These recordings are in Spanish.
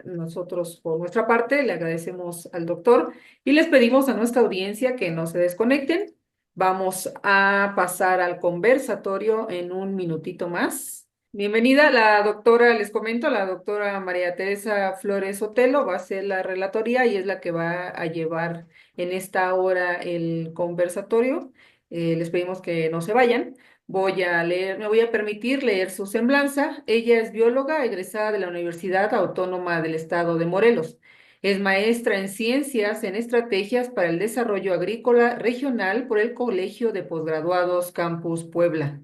Nosotros, por nuestra parte, le agradecemos al doctor y les pedimos a nuestra audiencia que no se desconecten. Vamos a pasar al conversatorio en un minutito más. Bienvenida la doctora, les comento, la doctora María Teresa Flores Otelo va a ser la relatoría y es la que va a llevar en esta hora el conversatorio. Les pedimos que no se vayan. Voy a leer, me voy a permitir leer su semblanza. Ella es bióloga egresada de la Universidad Autónoma del Estado de Morelos. Es maestra en ciencias en estrategias para el desarrollo agrícola regional por el Colegio de Posgraduados Campus Puebla.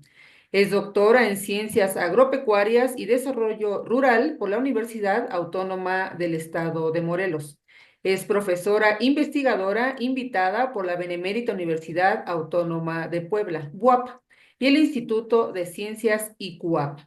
Es doctora en ciencias agropecuarias y desarrollo rural por la Universidad Autónoma del Estado de Morelos. Es profesora investigadora invitada por la Benemérita Universidad Autónoma de Puebla, BUAP, y el Instituto de Ciencias ICUAP.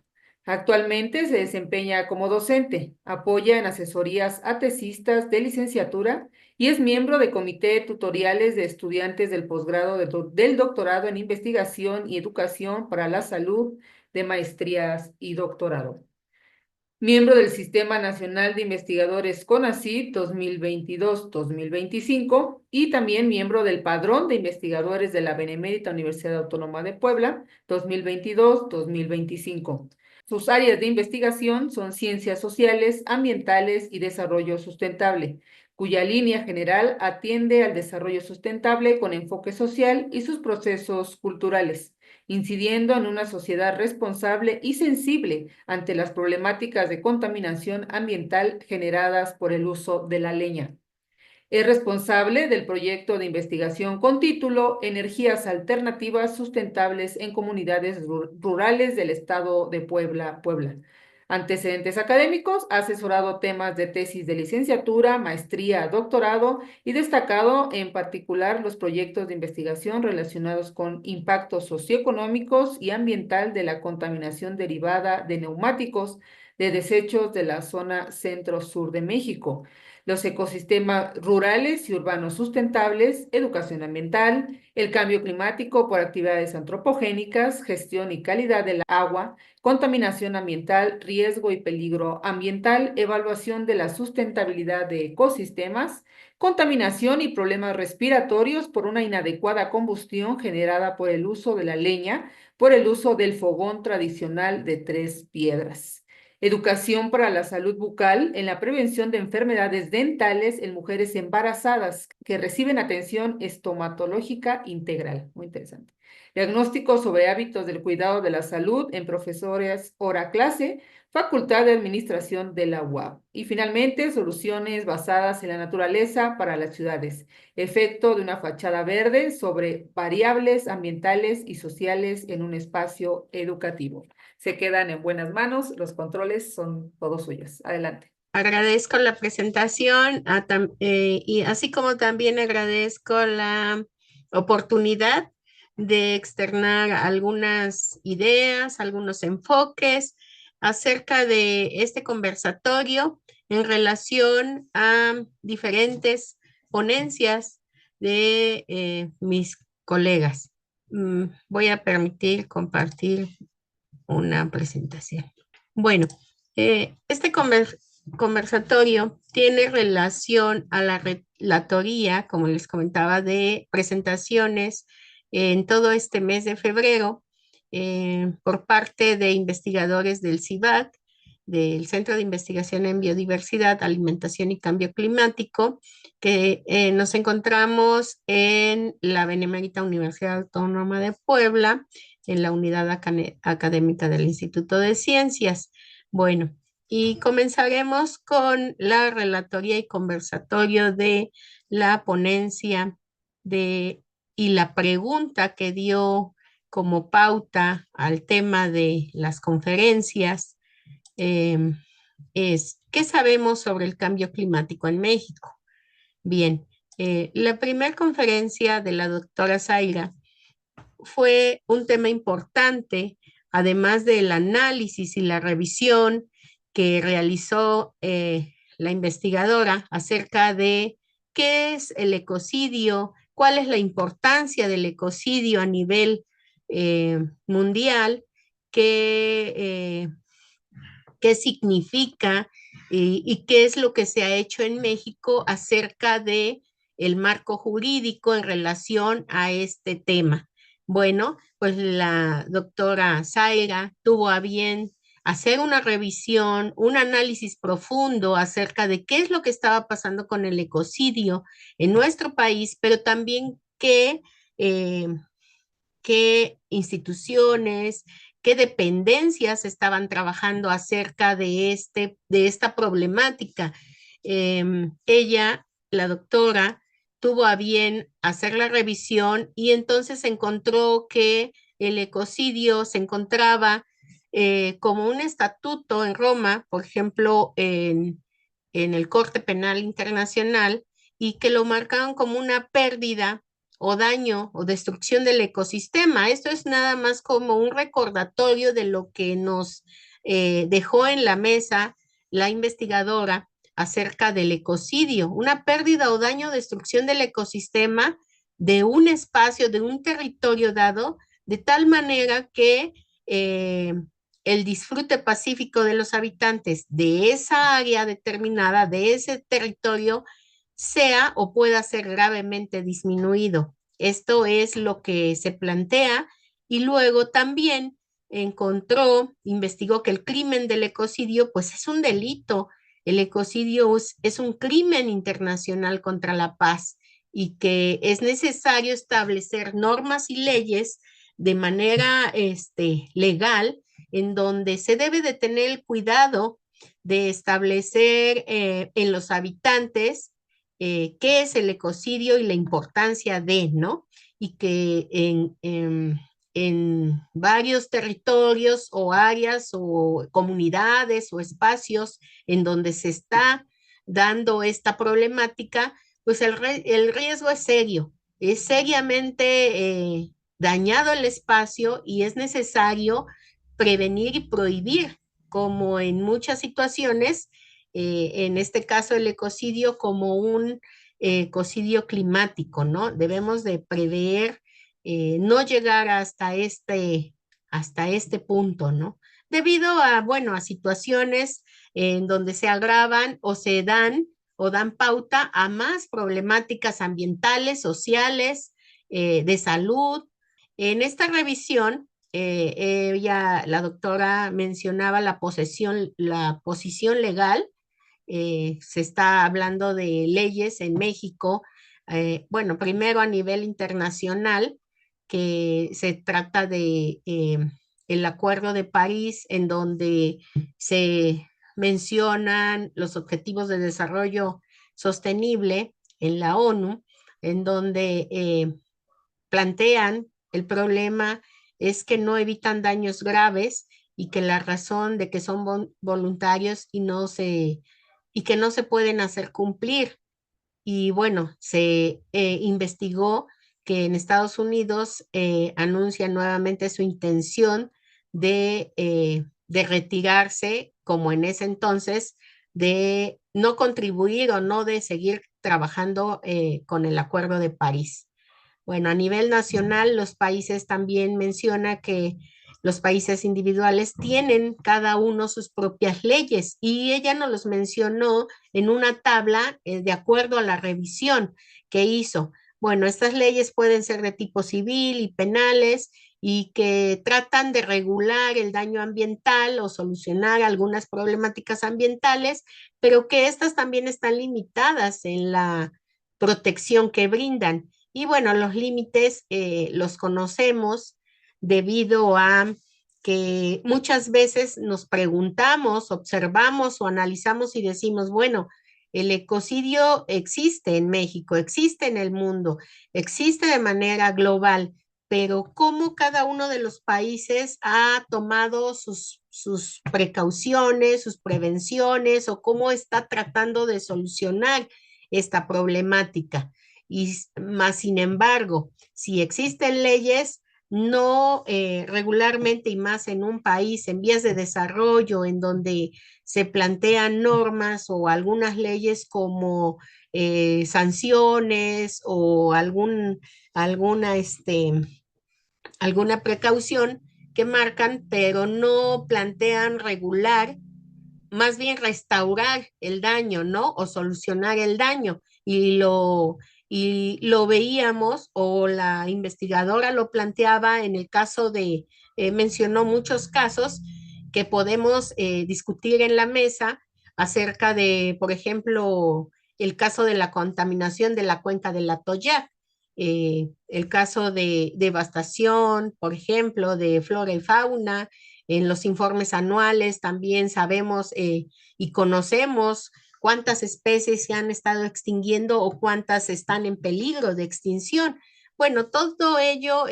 Actualmente se desempeña como docente, apoya en asesorías a tesistas de licenciatura y es miembro de comité tutoriales de estudiantes del posgrado del doctorado en investigación y educación para la salud de maestrías y doctorado. Miembro del Sistema Nacional de Investigadores CONACYT 2022-2025 y también miembro del Padrón de Investigadores de la Benemérita Universidad Autónoma de Puebla 2022-2025. Sus áreas de investigación son ciencias sociales, ambientales y desarrollo sustentable, cuya línea general atiende al desarrollo sustentable con enfoque social y sus procesos culturales, incidiendo en una sociedad responsable y sensible ante las problemáticas de contaminación ambiental generadas por el uso de la leña. Es responsable del proyecto de investigación con título Energías Alternativas Sustentables en Comunidades Rurales del Estado de Puebla, Puebla. Antecedentes académicos, ha asesorado temas de tesis de licenciatura, maestría, doctorado y destacado en particular los proyectos de investigación relacionados con impactos socioeconómicos y ambiental de la contaminación derivada de neumáticos de desechos de la zona centro-sur de México, los ecosistemas rurales y urbanos sustentables, educación ambiental, el cambio climático por actividades antropogénicas, gestión y calidad del agua, contaminación ambiental, riesgo y peligro ambiental, evaluación de la sustentabilidad de ecosistemas, contaminación y problemas respiratorios por una inadecuada combustión generada por el uso de la leña, por el uso del fogón tradicional de tres piedras. Educación para la salud bucal en la prevención de enfermedades dentales en mujeres embarazadas que reciben atención estomatológica integral. Muy interesante. Diagnóstico sobre hábitos del cuidado de la salud en profesores hora clase, Facultad de Administración de la UAP. Y finalmente, soluciones basadas en la naturaleza para las ciudades. Efecto de una fachada verde sobre variables ambientales y sociales en un espacio educativo. Se quedan en buenas manos, los controles son todos suyos. Adelante. Agradezco la presentación y así como también agradezco la oportunidad de externar algunas ideas, algunos enfoques acerca de este conversatorio en relación a diferentes ponencias de mis colegas. Voy a permitir compartir una presentación. Bueno, este conversatorio tiene relación a la relatoría, como les comentaba, de presentaciones en todo este mes de febrero por parte de investigadores del CIVAC, del Centro de Investigación en Biodiversidad, Alimentación y Cambio Climático, que nos encontramos en la Benemérita Universidad Autónoma de Puebla, en la unidad académica del Instituto de Ciencias. Bueno, y comenzaremos con la relatoría y conversatorio de la ponencia y la pregunta que dio como pauta al tema de las conferencias eh, es, ¿qué sabemos sobre el cambio climático en México? Bien, la primera conferencia de la doctora Zaira fue un tema importante, además del análisis y la revisión que realizó la investigadora acerca de qué es el ecocidio, cuál es la importancia del ecocidio a nivel mundial, qué, qué significa y qué es lo que se ha hecho en México acerca de el marco jurídico en relación a este tema. Bueno, pues la doctora Zaira tuvo a bien hacer una revisión, un análisis profundo acerca de qué es lo que estaba pasando con el ecocidio en nuestro país, pero también qué instituciones, qué dependencias estaban trabajando acerca de esta problemática. Ella, la doctora, tuvo a bien hacer la revisión y entonces encontró que el ecocidio se encontraba como un estatuto en Roma, por ejemplo, en el Corte Penal Internacional, y que lo marcaban como una pérdida o daño o destrucción del ecosistema. Esto es nada más como un recordatorio de lo que nos dejó en la mesa la investigadora acerca del ecocidio, una pérdida o daño o destrucción del ecosistema de un espacio, de un territorio dado, de tal manera que el disfrute pacífico de los habitantes de esa área determinada, de ese territorio, sea o pueda ser gravemente disminuido. Esto es lo que se plantea y luego también investigó que el crimen del ecocidio pues es un delito. El ecocidio es un crimen internacional contra la paz y que es necesario establecer normas y leyes de manera legal en donde se debe de tener el cuidado de establecer en los habitantes qué es el ecocidio y la importancia de, ¿no? Y que en varios territorios o áreas o comunidades o espacios en donde se está dando esta problemática, pues el riesgo es seriamente dañado el espacio y es necesario prevenir y prohibir, como en muchas situaciones, en este caso el ecocidio como un ecocidio climático, ¿no? Debemos de prever no llegar hasta este punto, ¿no? Debido a, bueno, a situaciones en donde se agravan o dan pauta a más problemáticas ambientales, sociales, de salud. En esta revisión, la doctora mencionaba la posición legal. Se está hablando de leyes en México, bueno, primero a nivel internacional, que se trata de el Acuerdo de París, en donde se mencionan los objetivos de desarrollo sostenible en la ONU, en donde plantean el problema es que no evitan daños graves y que la razón de que son voluntarios y que no se pueden hacer cumplir. Y bueno, se investigó que en Estados Unidos anuncia nuevamente su intención de retirarse, como en ese entonces, de no contribuir o no de seguir trabajando con el Acuerdo de París. Bueno, a nivel nacional, los países también menciona que los países individuales tienen cada uno sus propias leyes y ella nos los mencionó en una tabla de acuerdo a la revisión que hizo. Bueno, estas leyes pueden ser de tipo civil y penales y que tratan de regular el daño ambiental o solucionar algunas problemáticas ambientales, pero que estas también están limitadas en la protección que brindan. Y bueno, los límites los conocemos debido a que muchas veces nos preguntamos, observamos o analizamos y decimos, bueno, el ecocidio existe en México, existe en el mundo, existe de manera global, pero cómo cada uno de los países ha tomado sus precauciones, sus prevenciones o cómo está tratando de solucionar esta problemática. Y más sin embargo, si existen leyes, no regularmente y más en un país en vías de desarrollo, en donde se plantean normas o algunas leyes como sanciones o alguna, alguna precaución que marcan, pero no plantean regular más bien restaurar el daño, ¿no? O solucionar el daño. Y lo veíamos, o la investigadora lo planteaba en el caso de, mencionó muchos casos que podemos discutir en la mesa acerca de, por ejemplo, el caso de la contaminación de la cuenca del Atoyac, el caso de devastación, por ejemplo, de flora y fauna. En los informes anuales también sabemos y conocemos cuántas especies se han estado extinguiendo o cuántas están en peligro de extinción. Bueno, todo ello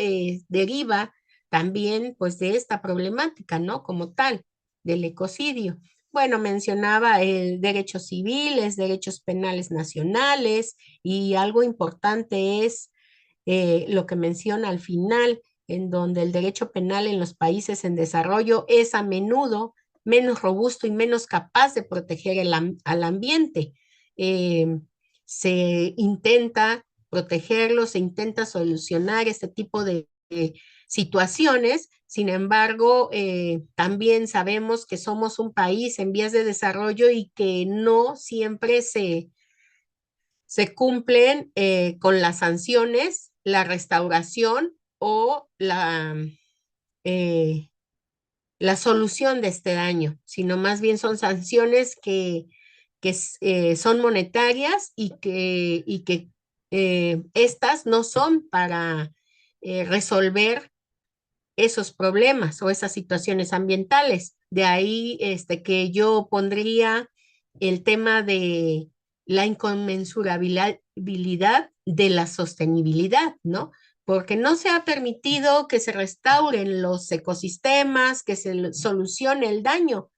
deriva también pues de esta problemática, ¿no? Como tal, del ecocidio. Bueno, mencionaba derechos civiles, derechos penales nacionales, y algo importante es lo que menciona al final, en donde el derecho penal en los países en desarrollo es a menudo menos robusto y menos capaz de proteger al ambiente. Eh, Se intenta protegerlo, se intenta solucionar este tipo de situaciones. Sin embargo, también sabemos que somos un país en vías de desarrollo y que no siempre se cumplen con las sanciones, la restauración o eh, la solución de este daño, sino más bien son sanciones que son monetarias y que estas no son para resolver esos problemas o esas situaciones ambientales. De ahí que yo pondría el tema de la inconmensurabilidad de la sostenibilidad, ¿no? Porque no se ha permitido que se restauren los ecosistemas, que se solucione el daño.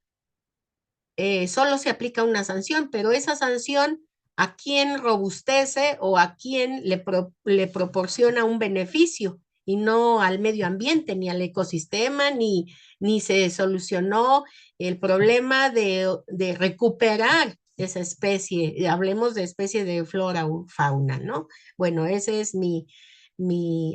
Solo se aplica una sanción, pero esa sanción, ¿a quién robustece o a quién le proporciona un beneficio? Y no al medio ambiente, ni al ecosistema, ni se solucionó el problema de recuperar esa especie. Hablemos de especie de flora o fauna, ¿no? Bueno, ese es mi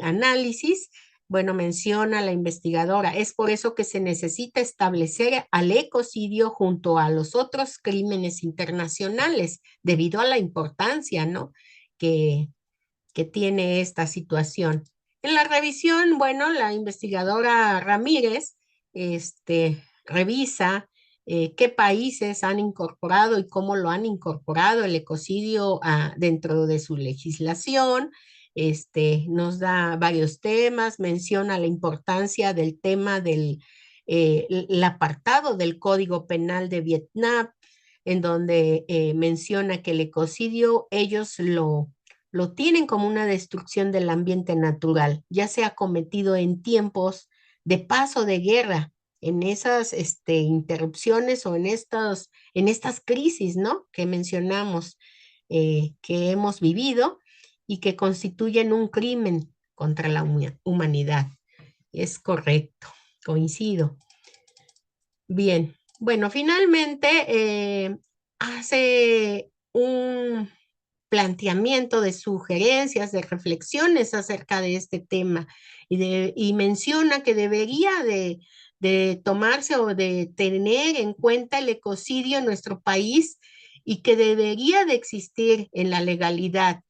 análisis. Bueno, menciona la investigadora, es por eso que se necesita establecer al ecocidio junto a los otros crímenes internacionales, debido a la importancia, ¿no? que, que tiene esta situación. En la revisión, bueno, la investigadora Ramírez revisa qué países han incorporado y cómo lo han incorporado el ecocidio dentro de su legislación. Nos da varios temas, menciona la importancia del tema del el apartado del Código Penal de Vietnam, en donde menciona que el ecocidio ellos lo tienen como una destrucción del ambiente natural, ya sea cometido en tiempos de paz o de guerra, en esas interrupciones o en estas crisis, ¿no? Que mencionamos, que hemos vivido y que constituyen un crimen contra la humanidad. Es correcto, coincido. Bien, bueno, finalmente hace un planteamiento de sugerencias, de reflexiones acerca de este tema y menciona que debería de tomarse o de tener en cuenta el ecocidio en nuestro país y que debería de existir en la legalidad,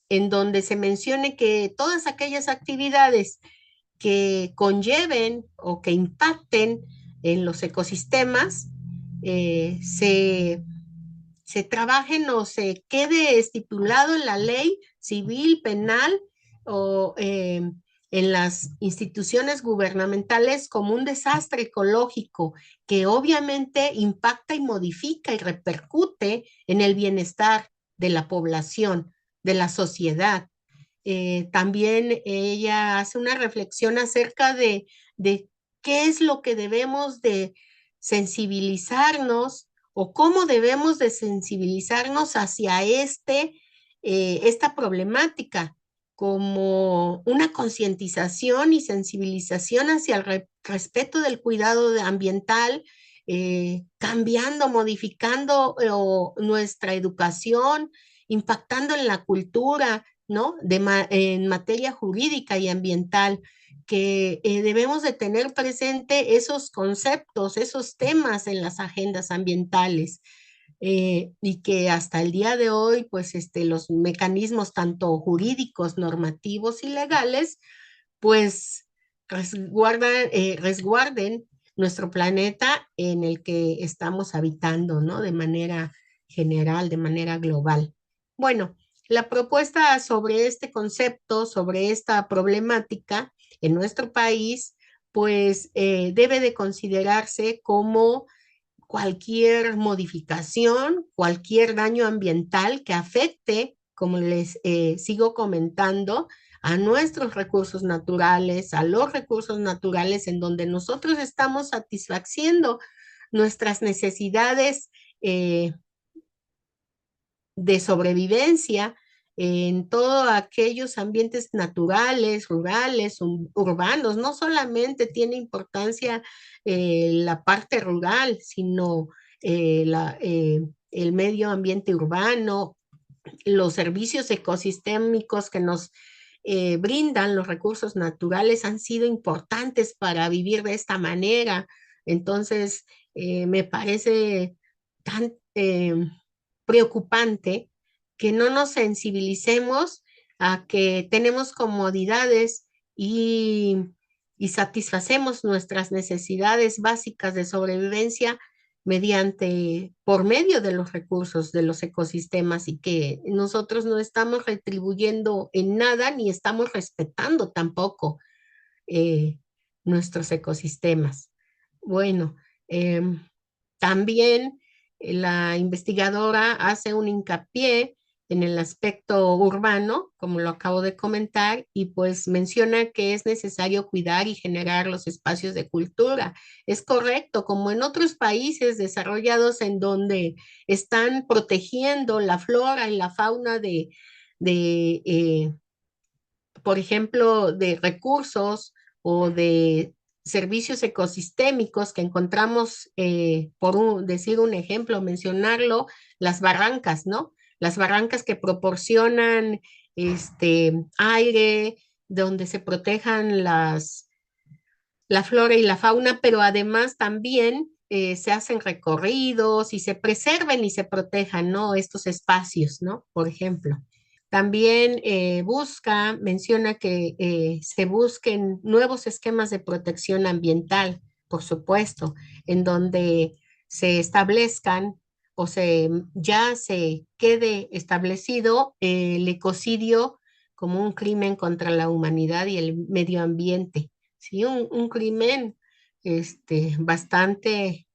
en donde se mencione que todas aquellas actividades que conlleven o que impacten en los ecosistemas se trabajen o se quede estipulado en la ley civil, penal o en las instituciones gubernamentales como un desastre ecológico que obviamente impacta y modifica y repercute en el bienestar de la población, de la sociedad. También ella hace una reflexión acerca de qué es lo que debemos de sensibilizarnos o cómo debemos de sensibilizarnos hacia esta problemática, como una concientización y sensibilización hacia el respeto del cuidado ambiental, cambiando, modificando nuestra educación, impactando en la cultura, ¿no? En materia jurídica y ambiental, que debemos de tener presente esos conceptos, esos temas en las agendas ambientales. Y que hasta el día de hoy, pues los mecanismos tanto jurídicos, normativos y legales, pues resguarden nuestro planeta en el que estamos habitando, ¿no? De manera general, de manera global. Bueno, la propuesta sobre este concepto, sobre esta problemática en nuestro país, pues debe de considerarse como cualquier modificación, cualquier daño ambiental que afecte, como les sigo comentando, a nuestros recursos naturales, a los recursos naturales en donde nosotros estamos satisfaciendo nuestras necesidades eh, de sobrevivencia en todos aquellos ambientes naturales, rurales, urbanos. No solamente tiene importancia la parte rural, sino el medio ambiente urbano, los servicios ecosistémicos que nos brindan los recursos naturales han sido importantes para vivir de esta manera. Entonces, me parece tan preocupante que no nos sensibilicemos a que tenemos comodidades y satisfacemos nuestras necesidades básicas de sobrevivencia por medio de los recursos de los ecosistemas y que nosotros no estamos retribuyendo en nada ni estamos respetando tampoco eh, nuestros ecosistemas. Bueno, eh, también la investigadora hace un hincapié en el aspecto urbano, como lo acabo de comentar, y pues menciona que es necesario cuidar y generar los espacios de cultura. Es correcto, como en otros países desarrollados en donde están protegiendo la flora y la fauna de por ejemplo, de recursos o de servicios ecosistémicos que encontramos, decir un ejemplo, mencionarlo, las barrancas, ¿no? Las barrancas que proporcionan aire, donde se protejan la flora y la fauna, pero además también se hacen recorridos y se preserven y se protejan, ¿no? Estos espacios, ¿no? Por ejemplo. También menciona que se busquen nuevos esquemas de protección ambiental, por supuesto, en donde se establezcan o ya se quede establecido el ecocidio como un crimen contra la humanidad y el medio ambiente. Sí, un crimen bastante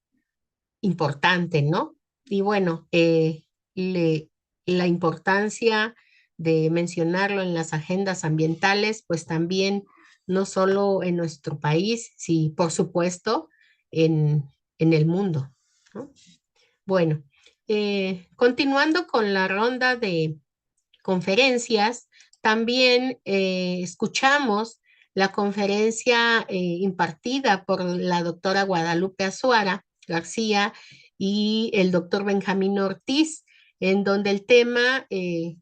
importante, ¿no? Y bueno, la importancia de mencionarlo en las agendas ambientales, pues también no solo en nuestro país, sí, por supuesto, en, en el mundo, ¿no? Bueno, continuando con la ronda de conferencias, también escuchamos la conferencia impartida por la doctora Guadalupe Azuara García y el doctor Benjamín Ortiz, en donde el tema que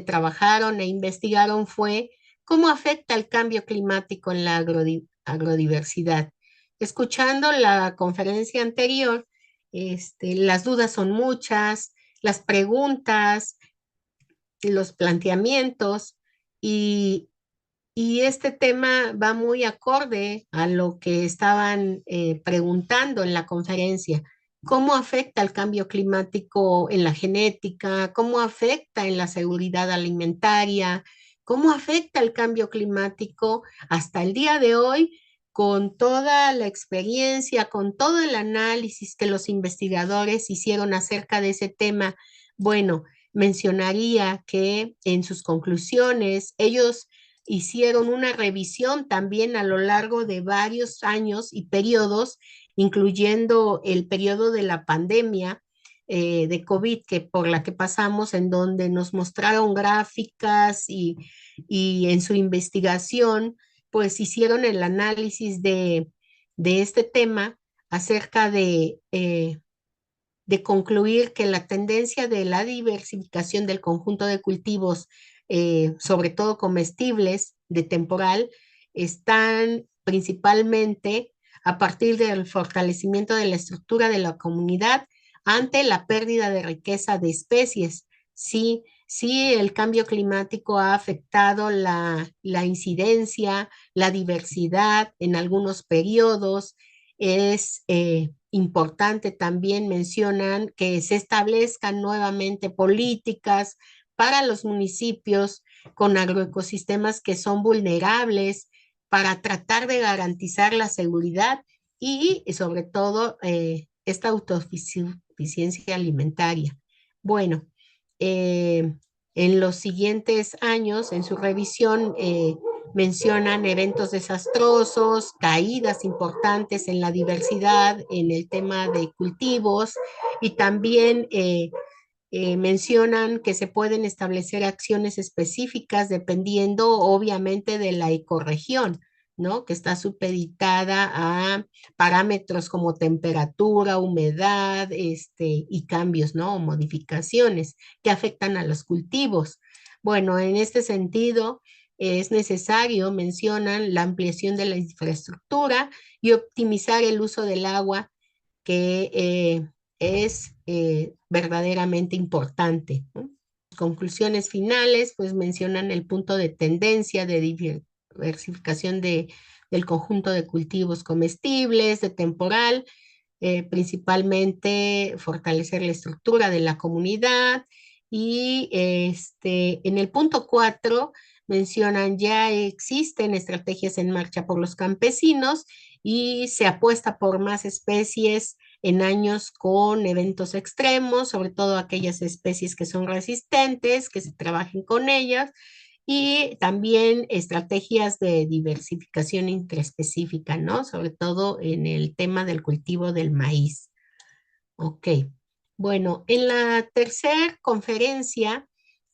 trabajaron e investigaron fue cómo afecta el cambio climático en la agrodiversidad. Escuchando la conferencia anterior, las dudas son muchas, las preguntas, los planteamientos y, y este tema va muy acorde a lo que estaban preguntando en la conferencia. ¿Cómo afecta el cambio climático en la genética? ¿Cómo afecta en la seguridad alimentaria? ¿Cómo afecta el cambio climático hasta el día de hoy con toda la experiencia, con todo el análisis que los investigadores hicieron acerca de ese tema? Bueno, mencionaría que en sus conclusiones ellos hicieron una revisión también a lo largo de varios años y periodos, incluyendo el periodo de la pandemia de COVID que por la que pasamos, en donde nos mostraron gráficas y en su investigación, pues hicieron el análisis de este tema acerca de concluir que la tendencia de la diversificación del conjunto de cultivos, sobre todo comestibles, de temporal están principalmente a partir del fortalecimiento de la estructura de la comunidad ante la pérdida de riqueza de especies. Sí, sí, el cambio climático ha afectado la incidencia, la diversidad en algunos periodos. Es importante también, mencionan, que se establezcan nuevamente políticas para los municipios con agroecosistemas que son vulnerables para tratar de garantizar la seguridad y sobre todo esta autosuficiencia alimentaria. Bueno, en los siguientes años, en su revisión, mencionan eventos desastrosos, caídas importantes en la diversidad, en el tema de cultivos y también mencionan que se pueden establecer acciones específicas dependiendo obviamente de la ecorregión, ¿no? Que está supeditada a parámetros como temperatura, humedad, y cambios, ¿no? O modificaciones que afectan a los cultivos. Bueno, en este sentido, es necesario, mencionan, la ampliación de la infraestructura y optimizar el uso del agua que es verdaderamente importante, ¿no? Conclusiones finales, pues mencionan el punto de tendencia de diversificación del conjunto de cultivos comestibles, de temporal, principalmente fortalecer la estructura de la comunidad y en el punto 4 mencionan ya existen estrategias en marcha por los campesinos y se apuesta por más especies en años con eventos extremos, sobre todo aquellas especies que son resistentes, que se trabajen con ellas y también estrategias de diversificación intraespecífica, ¿no? Sobre todo en el tema del cultivo del maíz. Ok. Bueno, en la tercera conferencia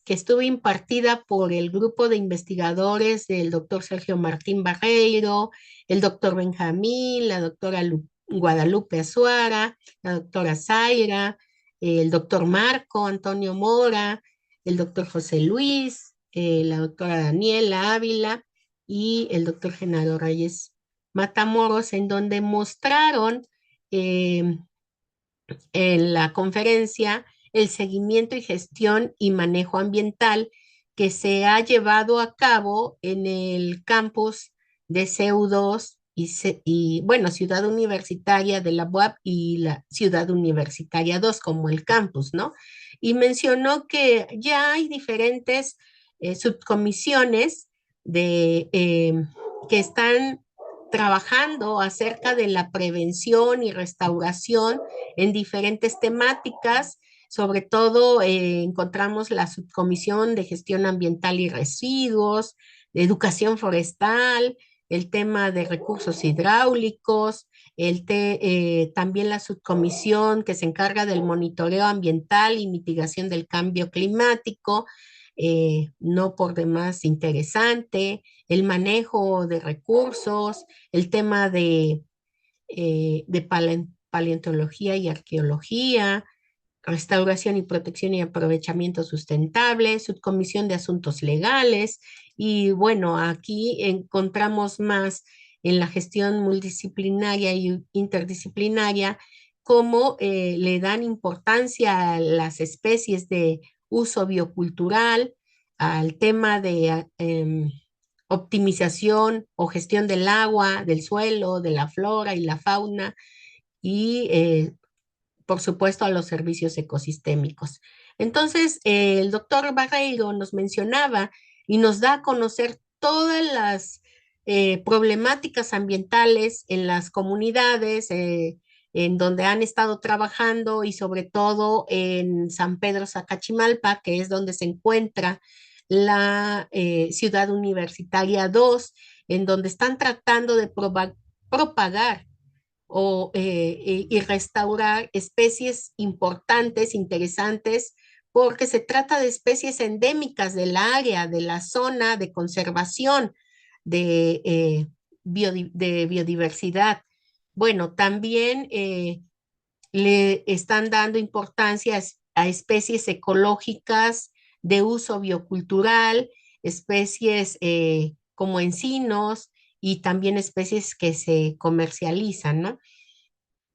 que estuvo impartida por el grupo de investigadores del doctor Sergio Martín Barreiro, el doctor Benjamín, la doctora Guadalupe Azuara, la doctora Zaira, el doctor Marco Antonio Mora, el doctor José Luis, la doctora Daniela Ávila y el doctor Genaro Reyes Matamoros, en donde mostraron eh, en la conferencia el seguimiento y gestión y manejo ambiental que se ha llevado a cabo en el campus de CEU2 y, bueno, Ciudad Universitaria de la UAP y la Ciudad Universitaria 2 como el campus, ¿no? Y mencionó que ya hay diferentes subcomisiones que están trabajando acerca de la prevención y restauración en diferentes temáticas. Sobre todo encontramos la subcomisión de gestión ambiental y residuos, de educación forestal, el tema de recursos hidráulicos, también la subcomisión que se encarga del monitoreo ambiental y mitigación del cambio climático, no por demás interesante, el manejo de recursos, el tema de paleontología y arqueología, restauración y protección y aprovechamiento sustentable, subcomisión de asuntos legales y bueno, aquí encontramos más en la gestión multidisciplinaria y interdisciplinaria cómo le dan importancia a las especies de uso biocultural, al tema de optimización o gestión del agua, del suelo, de la flora y la fauna y por supuesto, a los servicios ecosistémicos. Entonces, el doctor Barreiro nos mencionaba y nos da a conocer todas las problemáticas ambientales en las comunidades en donde han estado trabajando y sobre todo en San Pedro Sacachimalpa, que es donde se encuentra la ciudad universitaria 2, en donde están tratando de propagar y restaurar especies importantes, interesantes, porque se trata de especies endémicas del área, de la zona de conservación de biodiversidad. Bueno, también le están dando importancia a especies ecológicas de uso biocultural, especies como encinos y también especies que se comercializan, ¿no?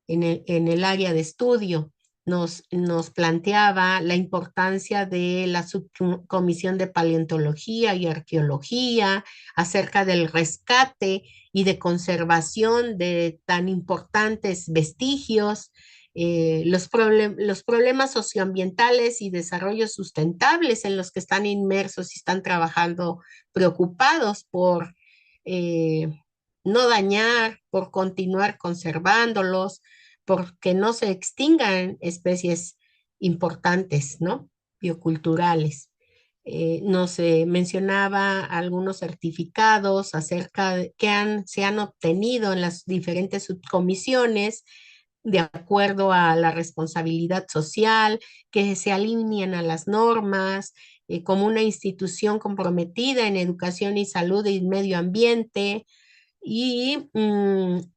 En el área de estudio. Nos planteaba la importancia de la subcomisión de paleontología y arqueología acerca del rescate y de conservación de tan importantes vestigios, los problemas socioambientales y desarrollos sustentables en los que están inmersos y están trabajando preocupados por no dañar, por continuar conservándolos, porque no se extingan especies importantes, ¿no? Bioculturales. Nos mencionaba algunos certificados acerca de se han obtenido en las diferentes subcomisiones de acuerdo a la responsabilidad social, que se alinean a las normas, como una institución comprometida en educación y salud y medio ambiente, y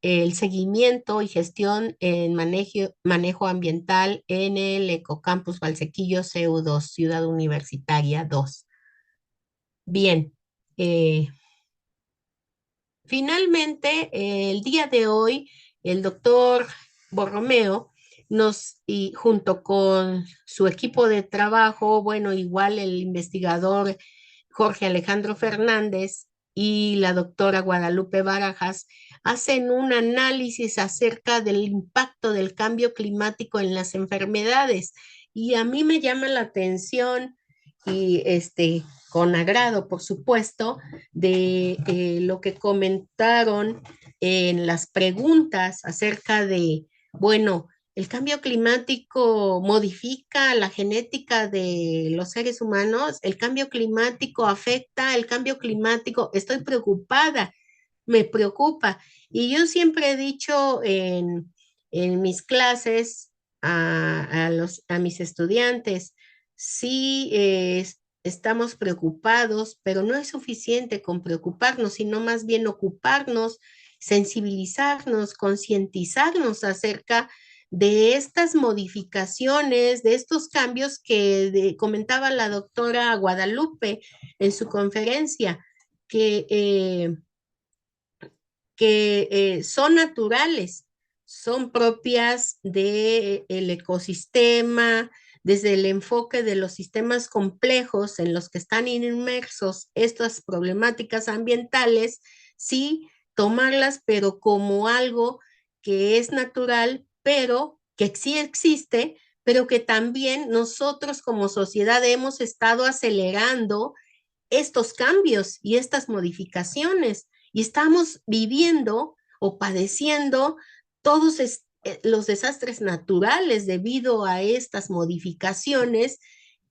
el seguimiento y gestión en manejo ambiental en el Ecocampus Valsequillo CU2, Ciudad Universitaria 2. Bien, eh, finalmente, el día de hoy, el doctor Borromeo y junto con su equipo de trabajo, bueno, igual el investigador Jorge Alejandro Fernández y la doctora Guadalupe Barajas, hacen un análisis acerca del impacto del cambio climático en las enfermedades. Y a mí me llama la atención y con agrado, por supuesto, de lo que comentaron en las preguntas acerca de, bueno, el cambio climático modifica la genética de los seres humanos, el cambio climático afecta, el cambio climático, estoy preocupada, me preocupa. Y yo siempre he dicho en mis clases a mis estudiantes, sí, estamos preocupados, pero no es suficiente con preocuparnos, sino más bien ocuparnos, sensibilizarnos, concientizarnos acerca de estas modificaciones, de estos cambios que comentaba la doctora Guadalupe en su conferencia, que son naturales, son propias del ecosistema, desde el enfoque de los sistemas complejos en los que están inmersos estas problemáticas ambientales, sí, tomarlas, pero como algo que es natural, pero que sí existe, pero que también nosotros como sociedad hemos estado acelerando estos cambios y estas modificaciones y estamos viviendo o padeciendo todos los desastres naturales debido a estas modificaciones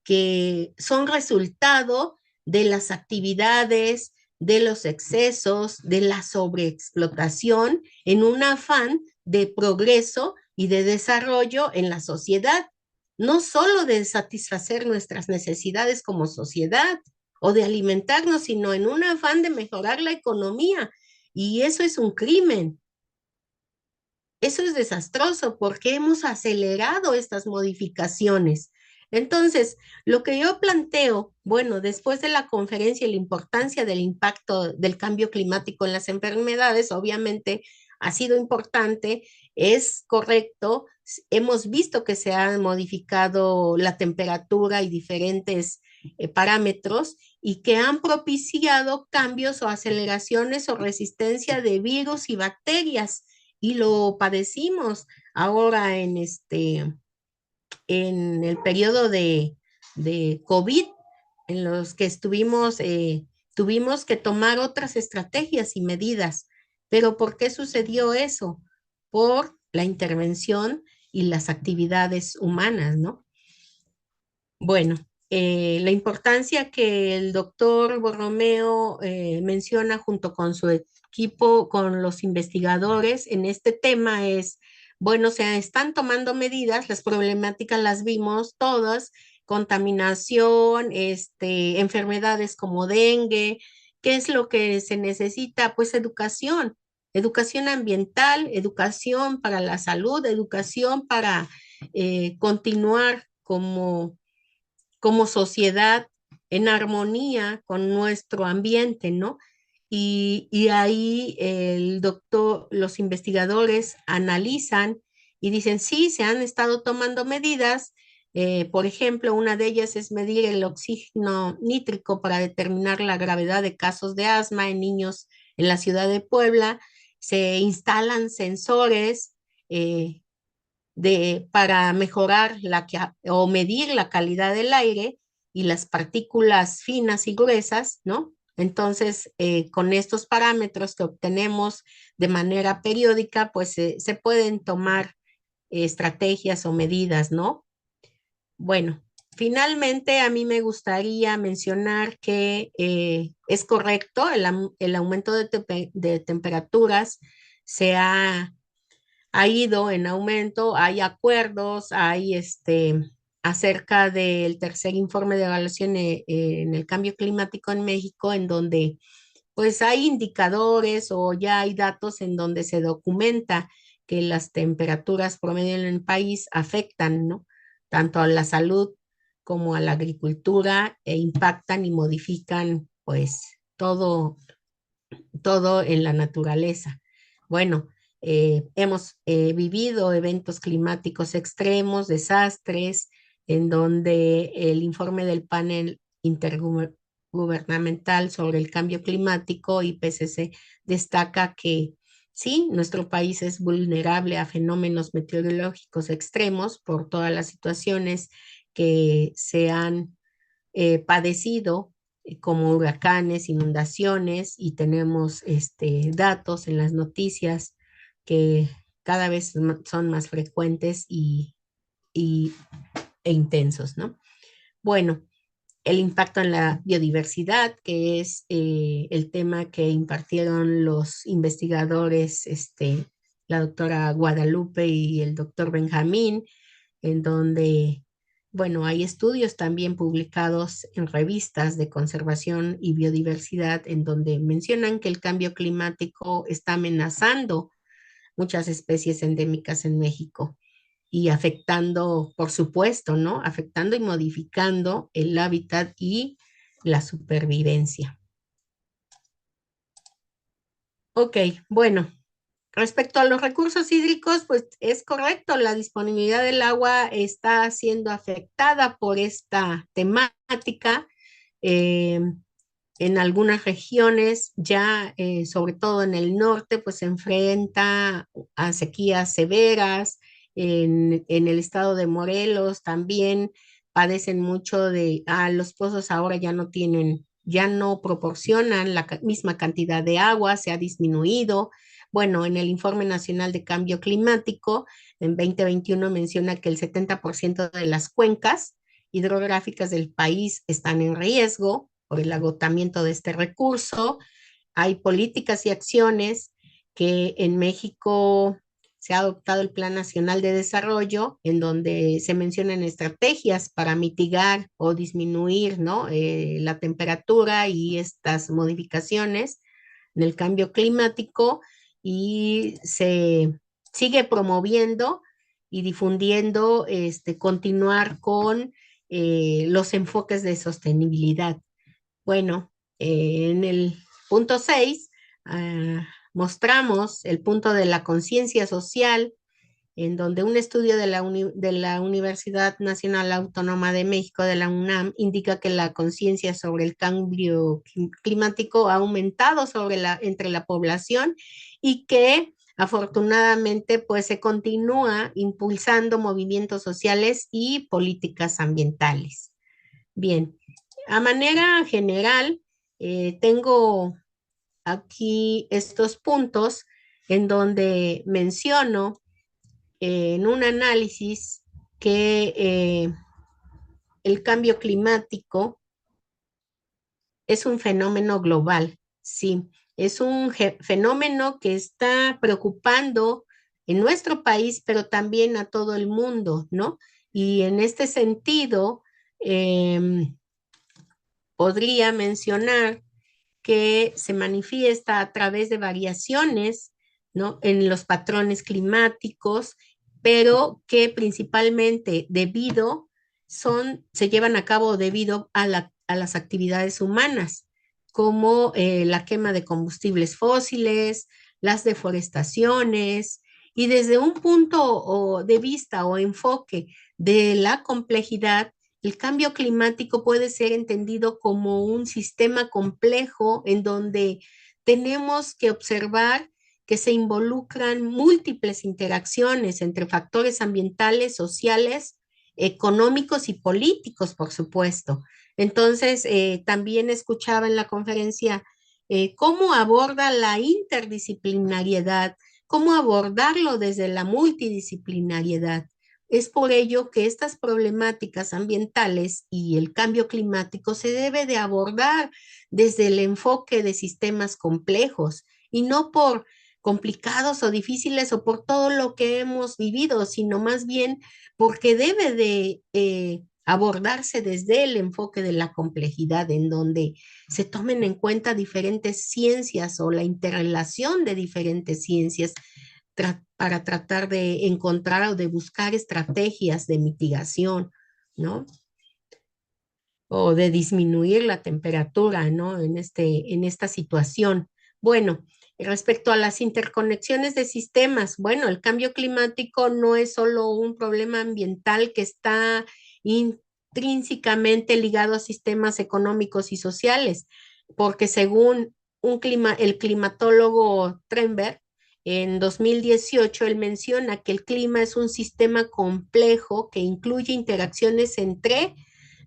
que son resultado de las actividades, de los excesos, de la sobreexplotación en un afán de progreso y de desarrollo en la sociedad, no solo de satisfacer nuestras necesidades como sociedad, o de alimentarnos, sino en un afán de mejorar la economía. Y eso es un crimen. Eso es desastroso porque hemos acelerado estas modificaciones. Entonces, lo que yo planteo, bueno, después de la conferencia y la importancia del impacto del cambio climático en las enfermedades, obviamente ha sido importante, es correcto, hemos visto que se ha modificado la temperatura y diferentes parámetros y que han propiciado cambios o aceleraciones o resistencia de virus y bacterias y lo padecimos ahora en el periodo de COVID, en los que tuvimos que tomar otras estrategias y medidas. Pero ¿por qué sucedió eso? Por la intervención y las actividades humanas, ¿no? Bueno, la importancia que el doctor Borromeo menciona junto con su equipo, con los investigadores en este tema es, bueno, se están tomando medidas, las problemáticas las vimos todas, contaminación, enfermedades como dengue, ¿qué es lo que se necesita? Pues educación, educación ambiental, educación para la salud, educación para continuar como sociedad en armonía con nuestro ambiente, ¿no? y ahí los investigadores analizan y dicen, sí, se han estado tomando medidas. Por ejemplo, una de ellas es medir el oxígeno nítrico para determinar la gravedad de casos de asma en niños en la ciudad de Puebla. Se instalan sensores eh, para mejorar o medir la calidad del aire y las partículas finas y gruesas, ¿no? Entonces, con estos parámetros que obtenemos de manera periódica, pues se pueden tomar estrategias o medidas, ¿no? Bueno, finalmente a mí me gustaría mencionar que es correcto el aumento de temperaturas se ha ido en aumento, hay acuerdos, hay acerca del tercer informe de evaluación en el cambio climático en México, en donde pues hay indicadores o ya hay datos en donde se documenta que las temperaturas promedio en el país afectan, ¿no? Tanto a la salud como a la agricultura e impactan y modifican pues todo en la naturaleza. Bueno, hemos vivido eventos climáticos extremos, desastres, en donde el informe del panel intergubernamental sobre el cambio climático, IPCC, destaca que sí, nuestro país es vulnerable a fenómenos meteorológicos extremos por todas las situaciones que se han padecido como huracanes, inundaciones, y tenemos datos en las noticias que cada vez son más frecuentes y, e intensos, ¿no? Bueno, el impacto en la biodiversidad, que es el tema que impartieron los investigadores, la doctora Guadalupe y el doctor Benjamín, en donde, bueno, hay estudios también publicados en revistas de conservación y biodiversidad en donde mencionan que el cambio climático está amenazando muchas especies endémicas en México y afectando, por supuesto, ¿no? Afectando y modificando el hábitat y la supervivencia. Ok, bueno, respecto a los recursos hídricos, pues es correcto, la disponibilidad del agua está siendo afectada por esta temática. Eh, en algunas regiones, ya sobre todo en el norte, pues se enfrenta a sequías severas. En el estado de Morelos también padecen mucho los pozos ahora ya no tienen, ya no proporcionan la misma cantidad de agua, se ha disminuido. Bueno, en el Informe Nacional de Cambio Climático, en 2021 menciona que el 70% de las cuencas hidrográficas del país están en riesgo por el agotamiento de este recurso. Hay políticas y acciones que en México se ha adoptado el Plan Nacional de Desarrollo, en donde se mencionan estrategias para mitigar o disminuir, ¿no? La temperatura y estas modificaciones en el cambio climático, y se sigue promoviendo y difundiendo, continuar con los enfoques de sostenibilidad. Bueno, en el punto 6 mostramos el punto de la conciencia social, en donde un estudio de la Universidad Nacional Autónoma de México, de la UNAM, indica que la conciencia sobre el cambio climático ha aumentado entre la población, y que afortunadamente pues se continúa impulsando movimientos sociales y políticas ambientales. Bien, a manera general, tengo aquí estos puntos en donde menciono en un análisis que el cambio climático es un fenómeno global, sí, es un fenómeno que está preocupando en nuestro país, pero también a todo el mundo, ¿no? Y en este sentido, podría mencionar que se manifiesta a través de variaciones, ¿no? En los patrones climáticos, pero que principalmente se llevan a cabo debido a las actividades humanas, como la quema de combustibles fósiles, las deforestaciones, y desde un punto de vista o enfoque de la complejidad, el cambio climático puede ser entendido como un sistema complejo en donde tenemos que observar que se involucran múltiples interacciones entre factores ambientales, sociales, económicos y políticos, por supuesto. Entonces, también escuchaba en la conferencia cómo aborda la interdisciplinariedad, cómo abordarlo desde la multidisciplinariedad. Es por ello que estas problemáticas ambientales y el cambio climático se debe de abordar desde el enfoque de sistemas complejos y no por complicados o difíciles o por todo lo que hemos vivido, sino más bien porque debe de abordarse desde el enfoque de la complejidad, en donde se tomen en cuenta diferentes ciencias o la interrelación de diferentes ciencias para tratar de encontrar o de buscar estrategias de mitigación, ¿no? O de disminuir la temperatura, ¿no? En esta situación. Bueno, respecto a las interconexiones de sistemas, bueno, el cambio climático no es solo un problema ambiental que está intrínsecamente ligado a sistemas económicos y sociales, porque según el climatólogo Trenberg, en 2018 él menciona que el clima es un sistema complejo que incluye interacciones entre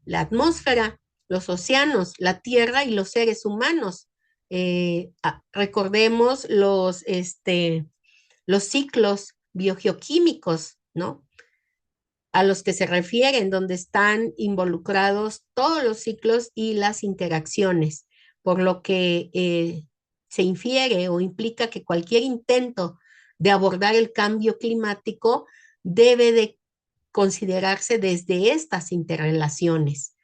la atmósfera, los océanos, la tierra y los seres humanos. Recordemos los ciclos biogeoquímicos, ¿no? A los que se refieren, donde están involucrados todos los ciclos y las interacciones, por lo que se infiere o implica que cualquier intento de abordar el cambio climático debe de considerarse desde estas interrelaciones,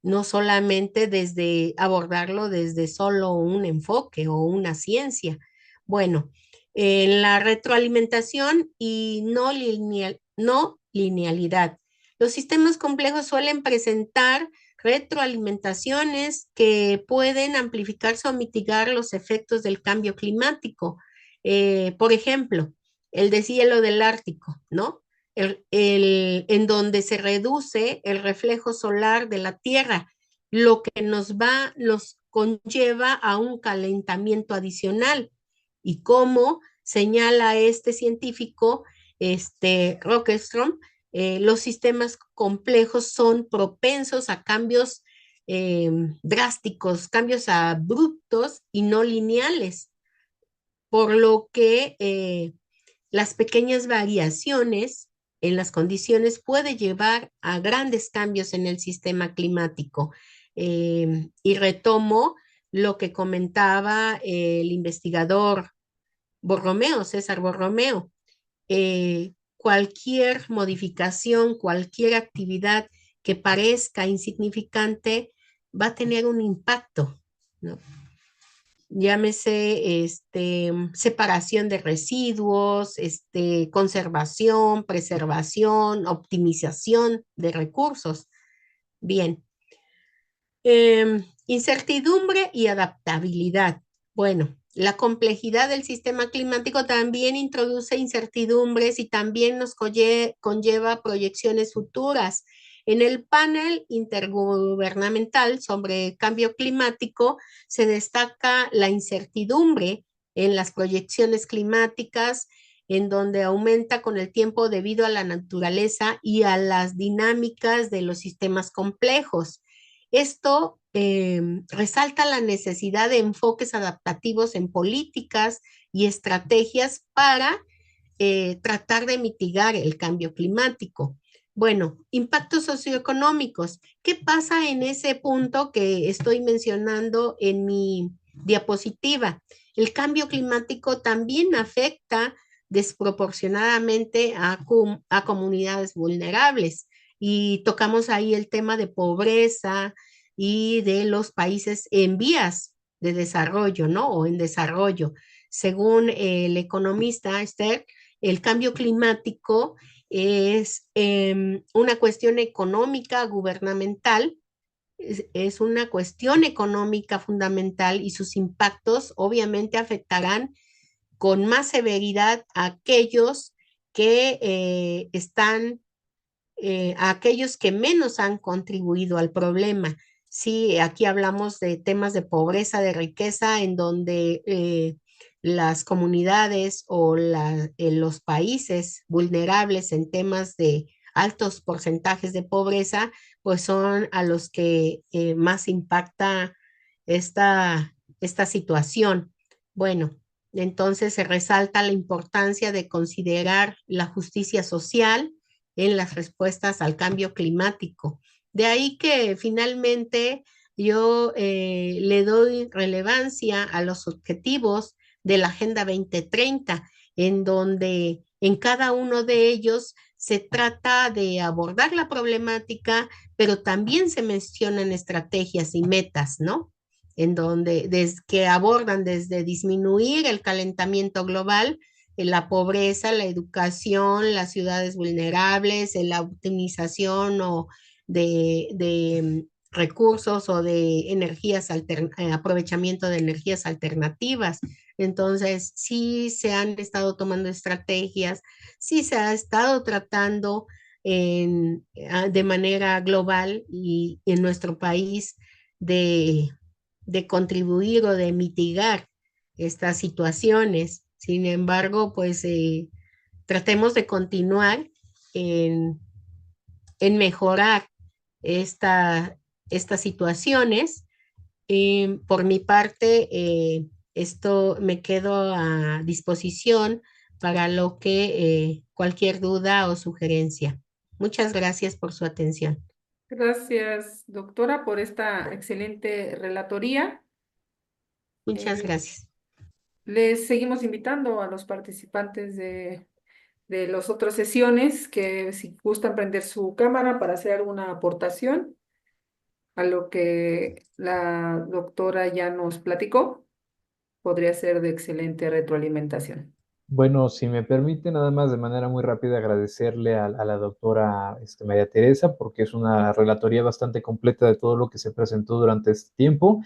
no solamente desde abordarlo desde solo un enfoque o una ciencia. Bueno, en la retroalimentación y no linealidad. Los sistemas complejos suelen presentar retroalimentaciones que pueden amplificarse o mitigar los efectos del cambio climático. Por ejemplo, el deshielo del Ártico, ¿no? En donde se reduce el reflejo solar de la Tierra, lo que nos conlleva a un calentamiento adicional. Y como señala este científico, Rockström, los sistemas complejos son propensos a cambios drásticos, cambios abruptos y no lineales, por lo que las pequeñas variaciones en las condiciones puede llevar a grandes cambios en el sistema climático. Y retomo lo que comentaba el investigador Borromeo, César Borromeo. Cualquier modificación, cualquier actividad que parezca insignificante va a tener un impacto, ¿no? Llámese separación de residuos, conservación, preservación, optimización de recursos. Bien, incertidumbre y adaptabilidad. Bueno, la complejidad del sistema climático también introduce incertidumbres y también nos conlleva proyecciones futuras. En el panel intergubernamental sobre cambio climático se destaca la incertidumbre en las proyecciones climáticas, en donde aumenta con el tiempo debido a la naturaleza y a las dinámicas de los sistemas complejos. Esto resalta la necesidad de enfoques adaptativos en políticas y estrategias para tratar de mitigar el cambio climático. Bueno, impactos socioeconómicos. ¿Qué pasa en ese punto que estoy mencionando en mi diapositiva? El cambio climático también afecta desproporcionadamente a comunidades vulnerables y tocamos ahí el tema de pobreza y de los países en vías de desarrollo, ¿no? O en desarrollo. Según el economista Esther, el cambio climático es una cuestión económica, gubernamental, es una cuestión económica fundamental y sus impactos obviamente afectarán con más severidad a aquellos que a aquellos que menos han contribuido al problema. Sí, aquí hablamos de temas de pobreza, de riqueza, en donde las comunidades o los países vulnerables en temas de altos porcentajes de pobreza, pues son a los que más impacta esta situación. Bueno, entonces se resalta la importancia de considerar la justicia social en las respuestas al cambio climático. De ahí que finalmente yo le doy relevancia a los objetivos de la Agenda 2030, en donde en cada uno de ellos se trata de abordar la problemática, pero también se mencionan estrategias y metas, ¿no? En donde que abordan desde disminuir el calentamiento global, la pobreza, la educación, las ciudades vulnerables, la optimización o de recursos o de aprovechamiento de energías alternativas. Entonces, sí se han estado tomando estrategias, sí se ha estado tratando de manera global y en nuestro país de, de contribuir o de mitigar estas situaciones. Sin embargo, pues tratemos de continuar en, en mejorar esta, estas situaciones. Por mi parte, esto me quedo a disposición para lo que cualquier duda o sugerencia. Muchas gracias por su atención. Gracias, doctora, por esta excelente relatoría. Muchas Eh, gracias. Les seguimos invitando a los participantes de las otras sesiones que si gustan prender su cámara para hacer alguna aportación a lo que la doctora ya nos platicó, podría ser de excelente retroalimentación. Bueno, si me permite, nada más de manera muy rápida agradecerle a la doctora María Teresa, porque es una relatoría bastante completa de todo lo que se presentó durante este tiempo.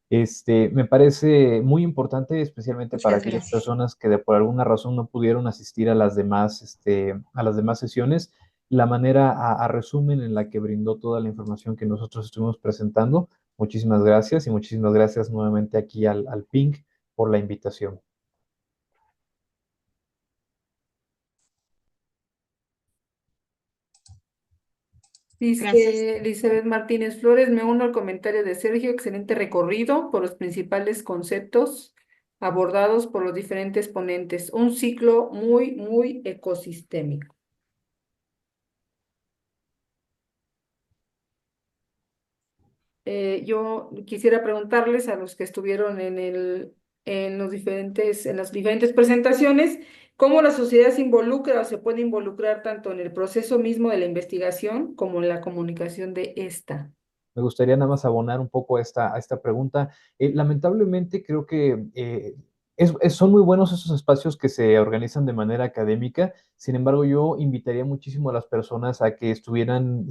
Me parece muy importante, especialmente para Muchas aquellas gracias. personas que por alguna razón no pudieron asistir a las demás sesiones, la manera a resumen en la que brindó toda la información que nosotros estuvimos presentando. Muchísimas gracias y muchísimas gracias nuevamente aquí al PINC por la invitación. Gracias. Dice Elizabeth Martínez Flores, me uno al comentario de Sergio, excelente recorrido por los principales conceptos abordados por los diferentes ponentes. Un ciclo muy, muy ecosistémico. Yo quisiera preguntarles a los que estuvieron en las diferentes presentaciones, cómo la sociedad se involucra o se puede involucrar tanto en el proceso mismo de la investigación como en la comunicación de esta. Me gustaría nada más abonar un poco a esta pregunta. Lamentablemente creo que son muy buenos esos espacios que se organizan de manera académica. Sin embargo, yo invitaría muchísimo a las personas a que estuvieran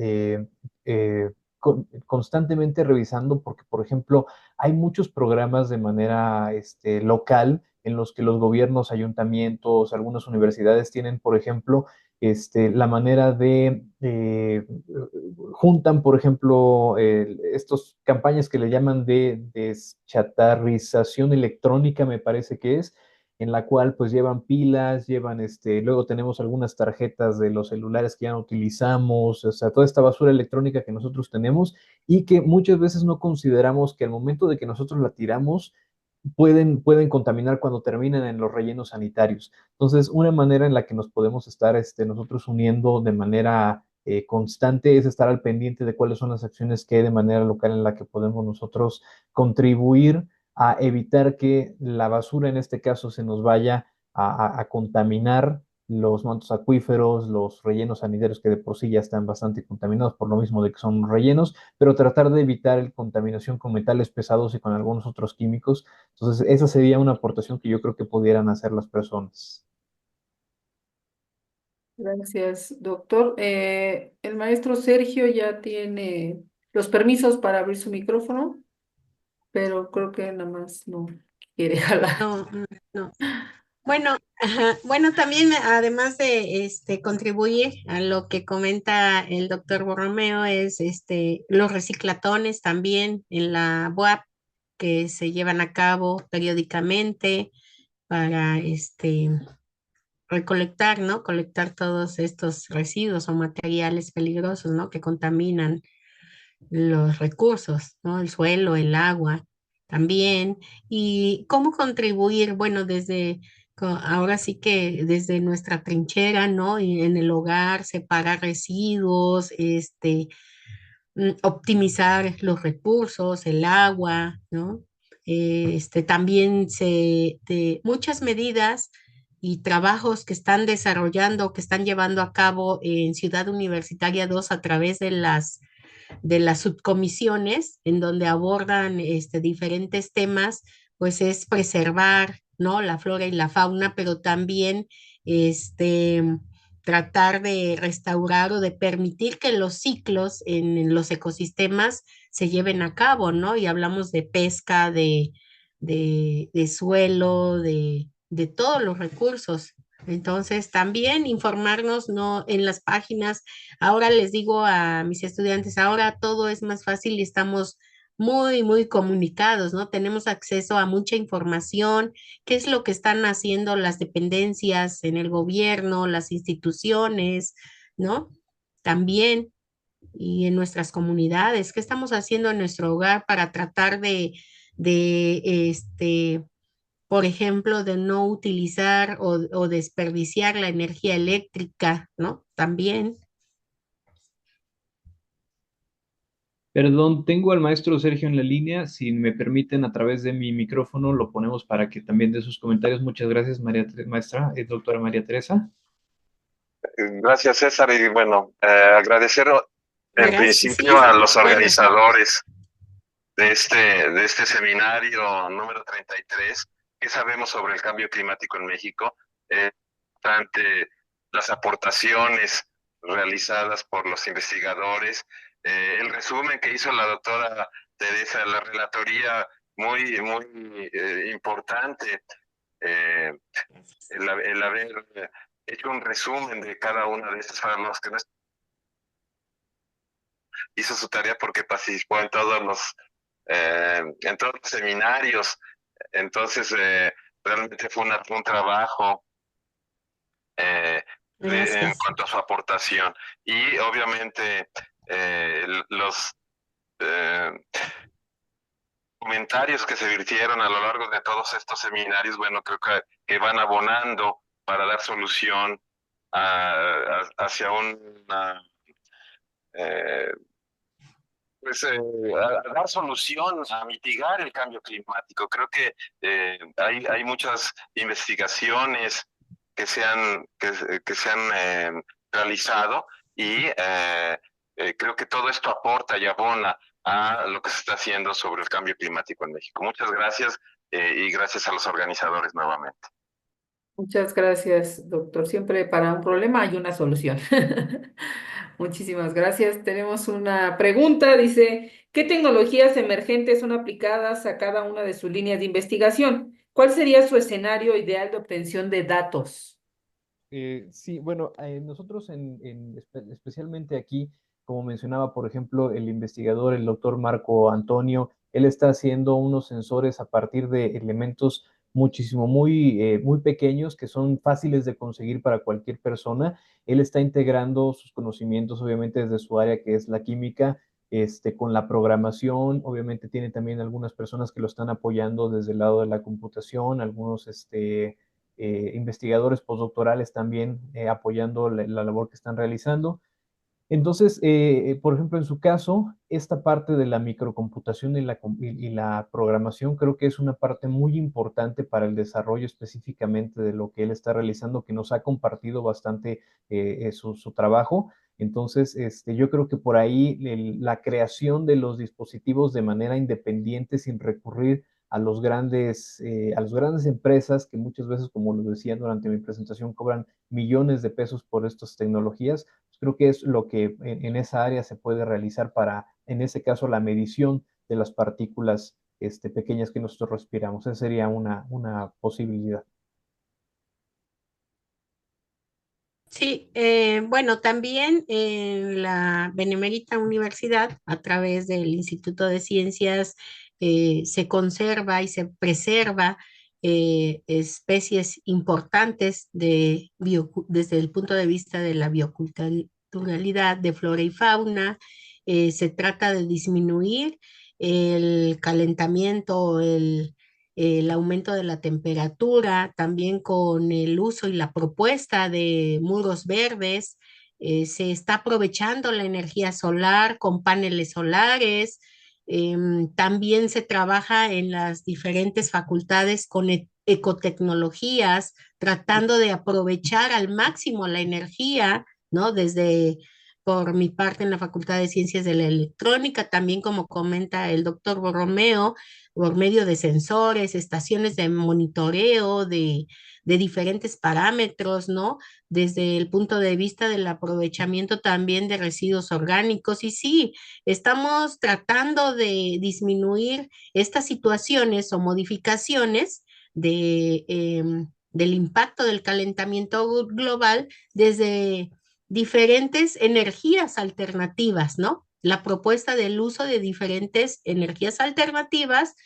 constantemente revisando, porque, por ejemplo, hay muchos programas de manera local en los que los gobiernos, ayuntamientos, algunas universidades tienen, por ejemplo, la manera de juntan, por ejemplo, estos campañas que le llaman de deschatarrización electrónica, me parece que es, en la cual pues llevan pilas, llevan luego tenemos algunas tarjetas de los celulares que ya no utilizamos, o sea, toda esta basura electrónica que nosotros tenemos y que muchas veces no consideramos que al momento de que nosotros la tiramos, pueden contaminar cuando terminan en los rellenos sanitarios. Entonces, una manera en la que nos podemos estar nosotros uniendo de manera constante es estar al pendiente de cuáles son las acciones que hay de manera local en la que podemos nosotros contribuir a evitar que la basura en este caso se nos vaya a contaminar los mantos acuíferos, los rellenos sanitarios que de por sí ya están bastante contaminados por lo mismo de que son rellenos, pero tratar de evitar la contaminación con metales pesados y con algunos otros químicos. Entonces, esa sería una aportación que yo creo que pudieran hacer las personas. Gracias, doctor. El maestro Sergio ya tiene los permisos para abrir su micrófono, pero creo que nada más no quiere jalar. No, no. Bueno, ajá, bueno, también además de contribuir a lo que comenta el doctor Borromeo es los reciclatones también en la UAP que se llevan a cabo periódicamente para recolectar, ¿no? Colectar todos estos residuos o materiales peligrosos, ¿no? Que contaminan los recursos, ¿no? El suelo, el agua también. Y cómo contribuir, bueno, ahora sí que desde nuestra trinchera, ¿no? Y en el hogar, separar residuos, optimizar los recursos, el agua, ¿no? También de muchas medidas y trabajos que están desarrollando, que están llevando a cabo en Ciudad Universitaria 2 a través de las subcomisiones en donde abordan diferentes temas, pues es preservar, ¿no? La flora y la fauna, pero también este, tratar de restaurar o de permitir que los ciclos en los ecosistemas se lleven a cabo, ¿no? Y hablamos de pesca, de suelo, de todos los recursos. Entonces, también informarnos, ¿no? En las páginas. Ahora les digo a mis estudiantes, ahora todo es más fácil y estamos muy, muy comunicados, ¿no? Tenemos acceso a mucha información, qué es lo que están haciendo las dependencias en el gobierno, las instituciones, ¿no? También, y en nuestras comunidades, qué estamos haciendo en nuestro hogar para tratar de por ejemplo, de no utilizar o desperdiciar la energía eléctrica, ¿no? También. Perdón, tengo al maestro Sergio en la línea. Si me permiten, a través de mi micrófono lo ponemos para que también dé sus comentarios. Muchas gracias, maestra, doctora María Teresa. Gracias, César. Y bueno, agradecer en Gracias, sí, principio a los de acuerdo. organizadores de este seminario número 33. ¿Qué sabemos sobre el cambio climático en México? Ante las aportaciones realizadas por los investigadores, el resumen que hizo la doctora Teresa, la relatoría muy, muy importante, eh, el haber hecho un resumen de cada una de estas farmas que no hizo su tarea porque participó en todos los seminarios. Entonces, realmente fue un trabajo en Gracias. cuanto a su aportación. Y obviamente los eh, comentarios que se virtieron a lo largo de todos estos seminarios, bueno, creo que van abonando para dar solución hacia una eh, a dar solución, a mitigar el cambio climático. Creo que hay muchas investigaciones que se han realizado y creo que todo esto aporta y abona a lo que se está haciendo sobre el cambio climático en México. Muchas gracias y gracias a los organizadores nuevamente. Muchas gracias, doctor. Siempre para un problema hay una solución. Muchísimas gracias. Tenemos una pregunta. Dice, ¿qué tecnologías emergentes son aplicadas a cada una de sus líneas de investigación? ¿Cuál sería su escenario ideal de obtención de datos? Sí, bueno, nosotros especialmente aquí, como mencionaba, por ejemplo, el investigador, el doctor Marco Antonio, él está haciendo unos sensores a partir de elementos muchísimo, muy pequeños que son fáciles de conseguir para cualquier persona. Él está integrando sus conocimientos, obviamente, desde su área que es la química, con la programación. Obviamente tiene también algunas personas que lo están apoyando desde el lado de la computación, algunos, investigadores postdoctorales también apoyando la labor que están realizando. Entonces, por ejemplo, en su caso, esta parte de la microcomputación y la programación creo que es una parte muy importante para el desarrollo específicamente de lo que él está realizando, que nos ha compartido bastante su trabajo. Entonces, yo creo que por ahí la creación de los dispositivos de manera independiente, sin recurrir a las grandes empresas que muchas veces, como lo decía durante mi presentación, cobran millones de pesos por estas tecnologías. Creo que es lo que en esa área se puede realizar para en ese caso, la medición de las partículas pequeñas que nosotros respiramos. Esa sería una posibilidad. Sí, bueno, también en la Benemérita Universidad, a través del Instituto de Ciencias, se conserva y se preserva especies importantes desde el punto de vista de la bioculturalidad de flora y fauna. Se trata de disminuir el calentamiento, el aumento de la temperatura, también con el uso y la propuesta de muros verdes. Se está aprovechando la energía solar con paneles solares. También se trabaja en las diferentes facultades con ecotecnologías, tratando de aprovechar al máximo la energía, ¿no? Desde, por mi parte, en la Facultad de Ciencias de la Electrónica, también como comenta el doctor Borromeo, por medio de sensores, estaciones de monitoreo de diferentes parámetros, ¿no? Desde el punto de vista del aprovechamiento también de residuos orgánicos. Y sí, estamos tratando de disminuir estas situaciones o modificaciones del impacto del calentamiento global desde diferentes energías alternativas, ¿no? La propuesta del uso de diferentes energías alternativas,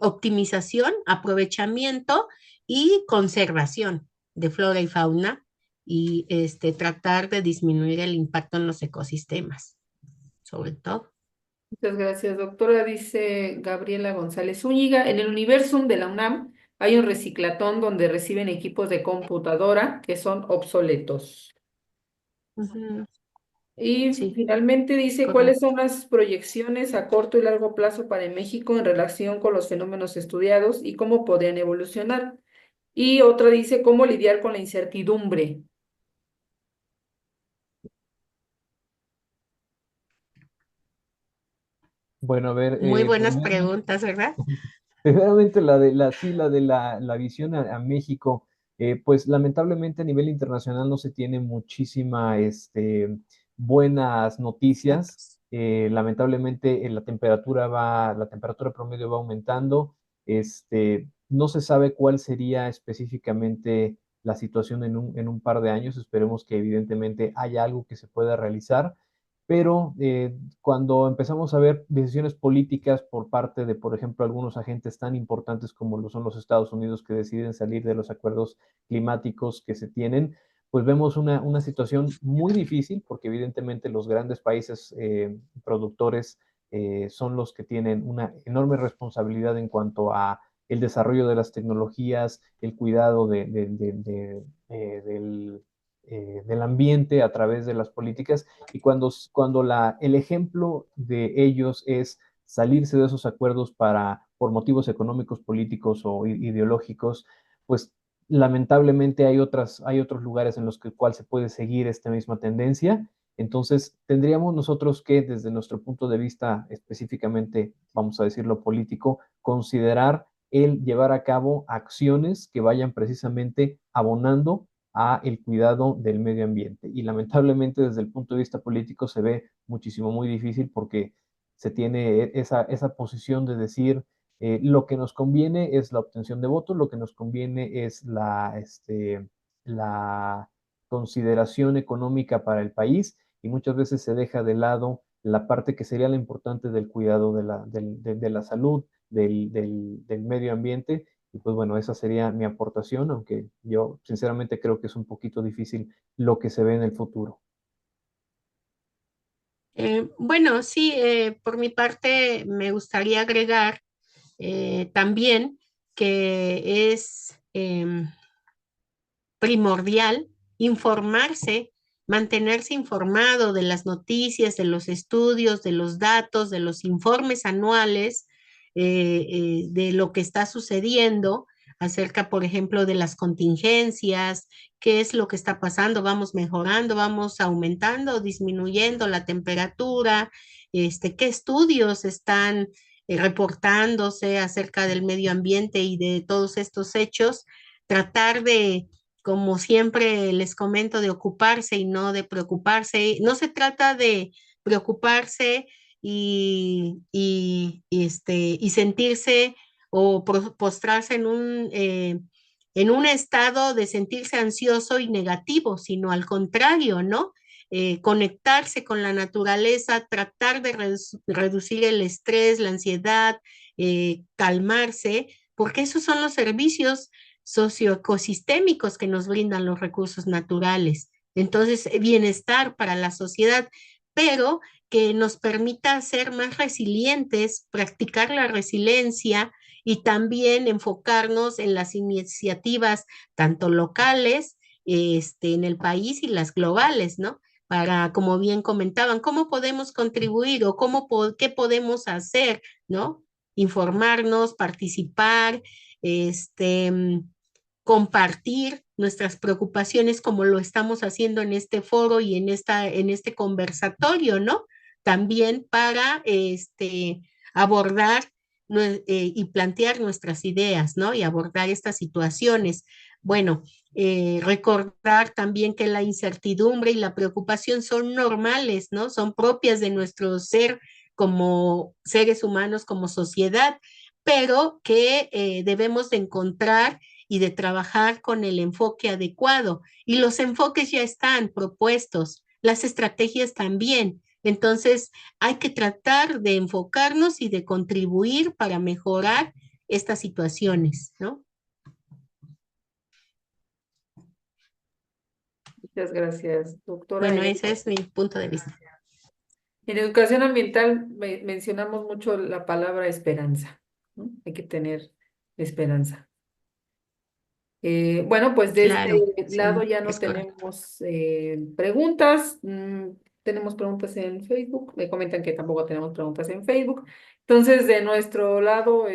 optimización, aprovechamiento y conservación de flora y fauna y tratar de disminuir el impacto en los ecosistemas, sobre todo. Muchas gracias, doctora. Dice Gabriela González Zúñiga, en el Universum de la UNAM hay un reciclatón donde reciben equipos de computadora que son obsoletos. Ujú, Y sí, finalmente dice, ¿cuáles correcto. son las proyecciones a corto y largo plazo para México en relación con los fenómenos estudiados y cómo podrían evolucionar? Y otra dice, ¿cómo lidiar con la incertidumbre? Bueno, a ver, Muy buenas primero, preguntas, ¿verdad? primeramente sí, la visión a México, pues lamentablemente a nivel internacional no se tiene muchísima, buenas noticias. Datos. Lamentablemente la temperatura promedio va aumentando. No se sabe cuál sería específicamente la situación en un par de años. Esperemos que evidentemente haya algo que se pueda realizar, pero cuando empezamos a ver decisiones políticas por parte de, por ejemplo, algunos agentes tan importantes como lo son los Estados Unidos que deciden salir de los acuerdos climáticos que se tienen, pues vemos una situación muy difícil porque evidentemente los grandes países productores son los que tienen una enorme responsabilidad en cuanto a el desarrollo de las tecnologías, el cuidado del ambiente a través de las políticas, y cuando el ejemplo de ellos es salirse de esos acuerdos por motivos económicos, políticos o ideológicos, pues lamentablemente hay otros lugares en los que cual se puede seguir esta misma tendencia. Entonces, tendríamos nosotros que, desde nuestro punto de vista específicamente, vamos a decirlo político, considerar el llevar a cabo acciones que vayan precisamente abonando a el cuidado del medio ambiente. Y lamentablemente desde el punto de vista político se ve muchísimo muy difícil porque se tiene esa posición de decir lo que nos conviene es la obtención de votos, lo que nos conviene es la consideración económica para el país, y muchas veces se deja de lado la parte que sería la importante del cuidado de la salud, del medio ambiente. Y pues bueno, esa sería mi aportación, aunque yo sinceramente creo que es un poquito difícil lo que se ve en el futuro. Bueno, sí, por mi parte me gustaría agregar también que es primordial informarse, mantenerse informado de las noticias, de los estudios, de los datos, de los informes anuales, de lo que está sucediendo acerca, por ejemplo, de las contingencias, qué es lo que está pasando, vamos mejorando, vamos aumentando, disminuyendo la temperatura, qué estudios están reportándose acerca del medio ambiente y de todos estos hechos, tratar de, como siempre les comento, de ocuparse y no de preocuparse. No se trata de preocuparse y sentirse o postrarse en un estado de sentirse ansioso y negativo, sino al contrario, ¿no? Conectarse con la naturaleza, tratar de reducir el estrés, la ansiedad, calmarse, porque esos son los servicios socioecosistémicos que nos brindan los recursos naturales. Entonces, bienestar para la sociedad, pero que nos permita ser más resilientes, practicar la resiliencia y también enfocarnos en las iniciativas tanto locales, en el país y las globales, ¿no? Para, como bien comentaban, cómo podemos contribuir o qué podemos hacer, ¿no? Informarnos, participar, compartir nuestras preocupaciones como lo estamos haciendo en este foro y en este conversatorio, ¿no? También para abordar y plantear nuestras ideas, ¿no? Y abordar estas situaciones. Bueno, recordar también que la incertidumbre y la preocupación son normales, ¿no? Son propias de nuestro ser como seres humanos, como sociedad, pero que debemos de encontrar y de trabajar con el enfoque adecuado. Y los enfoques ya están propuestos, las estrategias también. Entonces, hay que tratar de enfocarnos y de contribuir para mejorar estas situaciones, ¿no? Muchas gracias, doctora. Bueno, ese es mi punto de vista. En educación ambiental mencionamos mucho la palabra esperanza, ¿no? Hay que tener esperanza. Bueno, pues de este Claro, lado sí, ya no es correcto. tenemos preguntas. Tenemos preguntas en Facebook. Me comentan que tampoco tenemos preguntas en Facebook. Entonces, de nuestro lado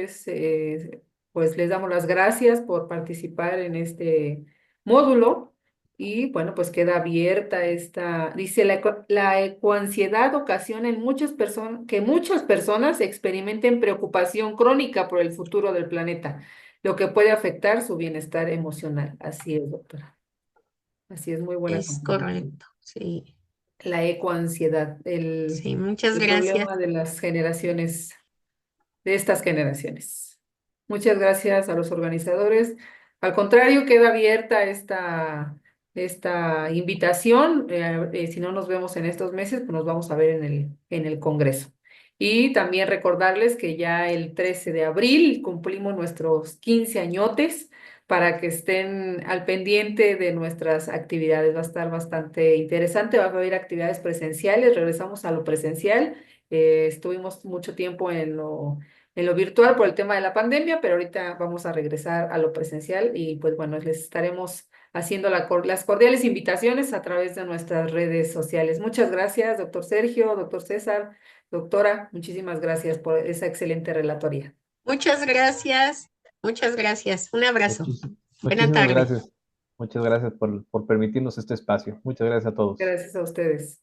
pues les damos las gracias por participar en este módulo. Y bueno, pues queda abierta dice, la ecoansiedad ocasiona en que muchas personas experimenten preocupación crónica por el futuro del planeta, lo que puede afectar su bienestar emocional. Así es, doctora. Así es, muy buena Es complementación. correcto, sí. La ecoansiedad, Sí, muchas el gracias. problema de las generaciones, de estas generaciones. Muchas gracias a los organizadores. Al contrario, queda abierta esta invitación. Si no nos vemos en estos meses, pues nos vamos a ver en el Congreso. Y también recordarles que ya el 13 de abril cumplimos nuestros 15 añotes para que estén al pendiente de nuestras actividades. Va a estar bastante interesante. Va a haber actividades presenciales. Regresamos a lo presencial. Estuvimos mucho tiempo en lo virtual por el tema de la pandemia, pero ahorita vamos a regresar a lo presencial y pues bueno, les estaremos haciendo las cordiales invitaciones a través de nuestras redes sociales. Muchas gracias, doctor Sergio, doctor César, doctora, muchísimas gracias por esa excelente relatoría. Muchas gracias. Muchas gracias. Un abrazo. Buena Muchísimas tarde. gracias. Muchas gracias por permitirnos este espacio. Muchas gracias a todos. Gracias a ustedes.